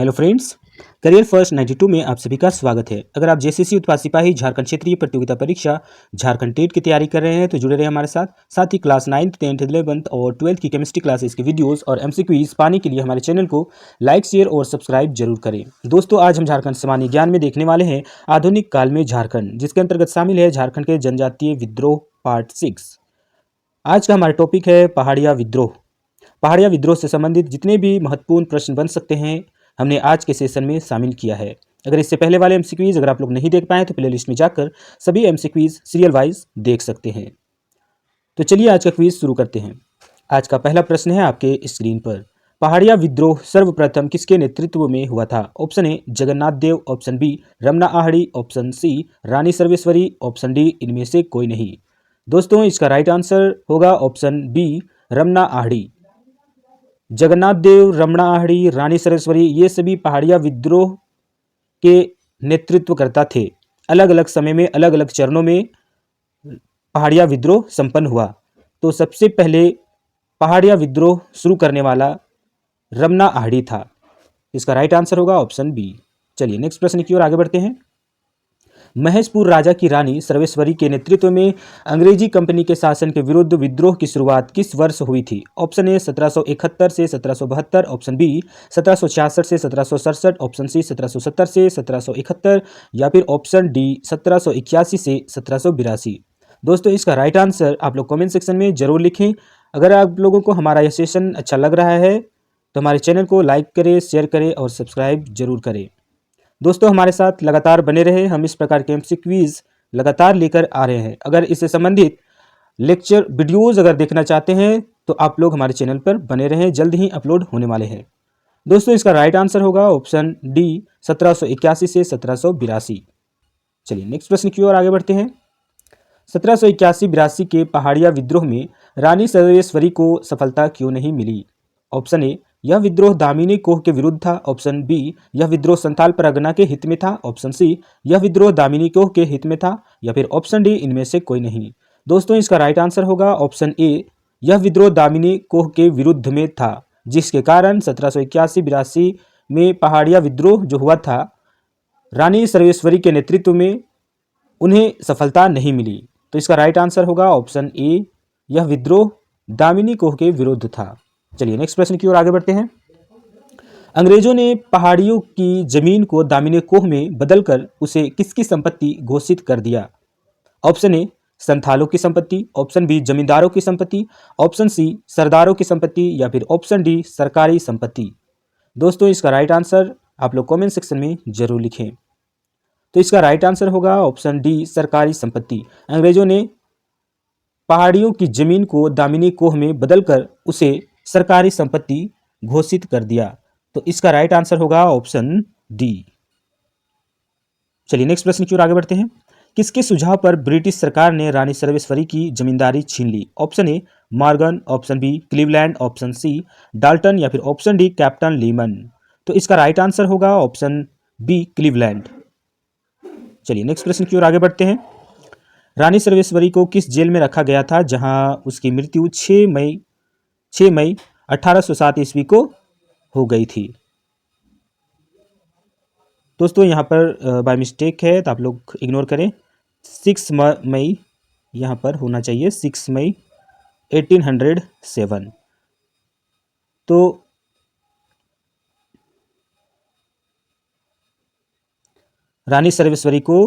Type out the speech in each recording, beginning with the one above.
Hello friends, career first 92 में आप सभी का स्वागत है। अगर आप जेसीसी उत्पाद सिपाही झारखंड क्षेत्रीय प्रतियोगिता परीक्षा झारखंड टेट की तैयारी कर रहे हैं तो जुड़े रहे हमारे साथ ही क्लास 9th 10th 11th और 12th की केमिस्ट्री क्लासेस के वीडियोस और एमसीक्यूज पाने के लिए हमारे चैनल को लाइक शेयर और सब्सक्राइब जरूर करें। दोस्तों, आज हम झारखंड सामान्य ज्ञान में देखने वाले हैं आधुनिक काल में झारखंड, जिसके अंतर्गत शामिल है झारखंड के जनजातीय विद्रोह पार्ट 6। आज का हमारा टॉपिक है पहाड़िया विद्रोह। पहाड़िया विद्रोह से संबंधित जितने भी महत्वपूर्ण प्रश्न बन सकते हैं हमने आज के सेशन में शामिल किया है। अगर इससे पहले वाले एमसीक्यूज अगर आप लोग नहीं देख पाए तो प्लेलिस्ट में जाकर सभी एमसीक्यूज सीरियल वाइज देख सकते हैं। तो चलिए आज का क्विज शुरू करते हैं। आज का पहला प्रश्न है आपके स्क्रीन पर। पहाड़िया विद्रोह सर्वप्रथम किसके नेतृत्व में हुआ था? Option A Jagannath Dev, option B Ramna Ahari, option C Rani Sarveshwari, option D इनमें से कोई नहीं। दोस्तों, इसका राइट आंसर होगा ऑप्शन बी रमना आहड़ी। जगन्नाथ देव, रमना आहड़ी, रानी सर्वेश्वरी ये सभी पहाड़िया विद्रोह के नेतृत्वकर्ता थे। अलग अलग समय में अलग अलग चरणों में पहाड़िया विद्रोह संपन्न हुआ। तो सबसे पहले पहाड़िया विद्रोह शुरू करने वाला रमना आहड़ी था। इसका राइट आंसर होगा ऑप्शन बी। चलिए नेक्स्ट प्रश्न की ओर आगे बढ़ते हैं। महेशपुर राजा की रानी सर्वेश्वरी के नेतृत्व में अंग्रेजी कंपनी के शासन के विरुद्ध विद्रोह की शुरुआत किस वर्ष हुई थी? ऑप्शन ए 1771 से 1772, ऑप्शन बी 1766 से 1767, ऑप्शन सी 1770 से 1771 या फिर ऑप्शन डी 1781 से 1782। दोस्तों, इसका राइट आंसर आप लोग कमेंट सेक्शन में जरूर लिखें। अगर आप लोगों को हमारा यह सेशन अच्छा लग रहा है तो हमारे चैनल को लाइक करें, शेयर करें और सब्सक्राइब जरूर करें। दोस्तों, हमारे साथ लगातार बने रहे। हम इस प्रकार के एमसीक्यूज लगातार लेकर आ रहे हैं। अगर इससे संबंधित लेक्चर वीडियोस अगर देखना चाहते हैं तो आप लोग हमारे चैनल पर बने रहें, जल्द ही अपलोड होने वाले हैं। दोस्तों, इसका राइट आंसर होगा ऑप्शन डी 1781 से 1782। चलिए नेक्स्ट प्रश्न की ओर आगे बढ़ते हैं। 1781-82 के पहाड़िया विद्रोह में रानी सर्वेश्वरी को सफलता क्यों नहीं मिली? ऑप्शन ए यह विद्रोह दामिनी कोह के विरुद्ध था, ऑप्शन बी यह विद्रोह संथाल परगना के हित में था, ऑप्शन सी यह विद्रोह दामिनी कोह के हित में था या फिर ऑप्शन डी इनमें से कोई नहीं। दोस्तों, इसका राइट आंसर होगा ऑप्शन ए यह विद्रोह दामिनी कोह के विरुद्ध में था, जिसके कारण 1781-82 में पहाड़िया विद्रोह जो हुआ था रानी सर्वेश्वरी के नेतृत्व में उन्हें सफलता नहीं मिली। तो इसका राइट आंसर होगा ऑप्शन ए यह विद्रोह दामिनी कोह के विरुद्ध था। चलिए नेक्स्ट प्रश्न की ओर आगे बढ़ते हैं। अंग्रेजों ने पहाड़ियों की जमीन को दामिनी कोह में बदलकर उसे किसकी संपत्ति घोषित कर दिया? ऑप्शन ए संथालों की संपत्ति, ऑप्शन बी जमींदारों की संपत्ति, ऑप्शन सी सरदारों की संपत्ति या फिर ऑप्शन डी सरकारी संपत्ति। दोस्तों, इसका राइट आंसर आप लोग कमेंट सेक्शन में जरूर लिखें। तो इसका राइट आंसर होगा ऑप्शन डी सरकारी संपत्ति। अंग्रेजों ने पहाड़ियों की जमीन को दामिनी कोह में बदलकर उसे सरकारी संपत्ति घोषित कर दिया। तो इसका राइट आंसर होगा ऑप्शन डी। चलिए नेक्स्ट प्रश्न की ओर आगे बढ़ते हैं। किसके सुझाव पर ब्रिटिश सरकार ने रानी सर्वेश्वरी की जमींदारी छीन ली? Option A Morgan, option B Cleveland, option C Dalton या फिर ऑप्शन डी कैप्टन लीमन। तो इसका राइट आंसर होगा ऑप्शन बी क्लीवलैंड। चलिए नेक्स्ट प्रश्न की ओर आगे बढ़ते हैं। रानी सर्वेश्वरी को किस जेल में रखा गया था जहां उसकी मृत्यु 6 मई 1807 ईस्वी को हो गई थी? दोस्तों, यहाँ पर बाय मिस्टेक है तो आप लोग इग्नोर करें। 6 मई यहाँ पर होना चाहिए, 6 मई 1807। तो रानी सर्वेश्वरी को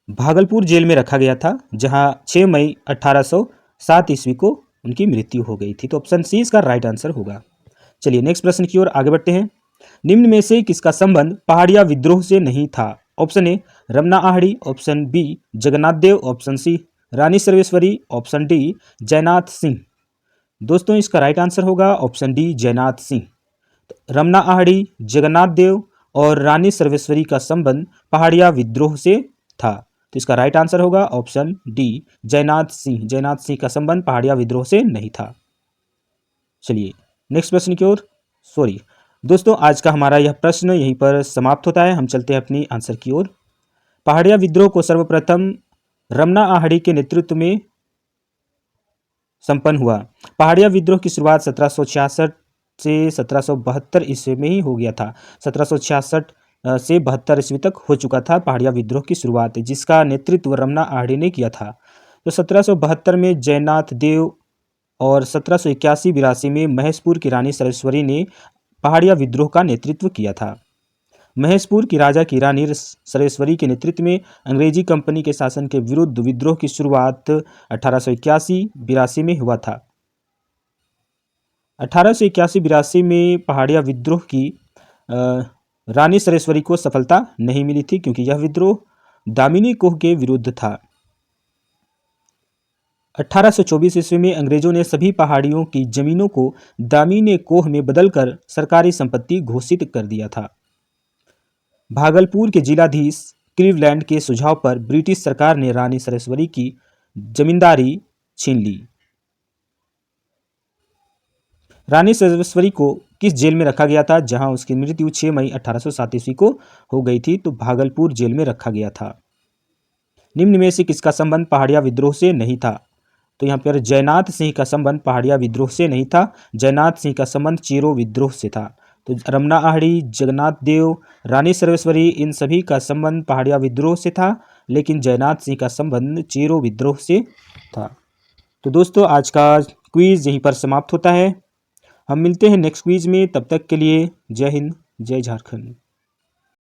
भागलपुर जेल में रखा गया था जहां 6 मई 1807 ईस्वी को उनकी मृत्यु हो गई थी। तो ऑप्शन सी इसका राइट आंसर होगा। चलिए नेक्स्ट प्रश्न की ओर आगे बढ़ते हैं। निम्न में से किसका संबंध पहाड़िया विद्रोह से नहीं था? Option A Ramna Ahari, option B Jagannath Dev, option C Rani Sarveshwari, option D Jaynath Singh. दोस्तों, इसका राइट आंसर होगा ऑप्शन डी जयनाथ सिंह। रमना आहड़ी, जगन्नाथ देव और रानी सर्वेश्वरी का संबंध पहाड़िया विद्रोह से था। तो इसका राइट आंसर होगा ऑप्शन डी जयनाथ सिंह। जयनाथ सिंह का संबंध पहाड़िया विद्रोह से नहीं था। चलिए नेक्स्ट प्रश्न की ओर। दोस्तों, आज का हमारा यह प्रश्न यहीं पर समाप्त होता है। हम चलते हैं अपनी आंसर की ओर। पहाड़िया विद्रोह को सर्वप्रथम रमना आहड़ी के नेतृत्व में संपन्न हुआ। पहाड़िया विद्रोह की शुरुआत 1766 से 1772 ईस्वी में ही हो गया था। 1766 से 72 ईस्वी तक हो चुका था पहाड़िया विद्रोह की शुरुआत, जिसका नेतृत्व रमना आर्डी ने किया था। तो 1772 में जयनाथ देव और 1781-82 में महेशपुर की रानी सरेश्वरी ने पहाड़िया विद्रोह का नेतृत्व किया था। महेशपुर की राजा की रानी सरेश्वरी के नेतृत्व में अंग्रेजी कंपनी के शासन के विरुद्ध विद्रोह की शुरुआत 1881-82 में हुआ था। 1881-82 में पहाड़िया विद्रोह की रानी सरेश्वरी को सफलता नहीं मिली थी, क्योंकि यह विद्रोह दामिनी कोह के विरुद्ध था। 1824 ईस्वी में अंग्रेजों ने सभी पहाड़ियों की जमीनों को दामिनी कोह में बदलकर सरकारी संपत्ति घोषित कर दिया था। भागलपुर के जिलाधीश क्लीवलैंड के सुझाव पर ब्रिटिश सरकार ने रानी सरेश्वरी की जमींदारी छीन ली। रानी सरेश्वरी को किस जेल में रखा गया था, जहां उसकी मृत्यु 6 मई 1807 ईस्वी को हो गई थी? तो भागलपुर जेल में रखा गया था। निम्न में से किसका संबंध पहाड़िया विद्रोह से नहीं था? तो यहाँ पर जयनाथ सिंह का संबंध पहाड़िया विद्रोह से नहीं था। जयनाथ सिंह का संबंध चेरो विद्रोह से था। तो रमना आर्डी, जगन्नाथ देव, रानी सरेश्वरी, इन सभी का संबंध पहाड़िया विद्रोह से था, लेकिन जयनाथ सिंह का संबंध चेरो विद्रोह से था। तो दोस्तों, आज का क्विज यहीं पर समाप्त होता है। हम मिलते हैं नेक्स्ट क्विज में, तब तक के लिए जय हिंद, जय झारखंड।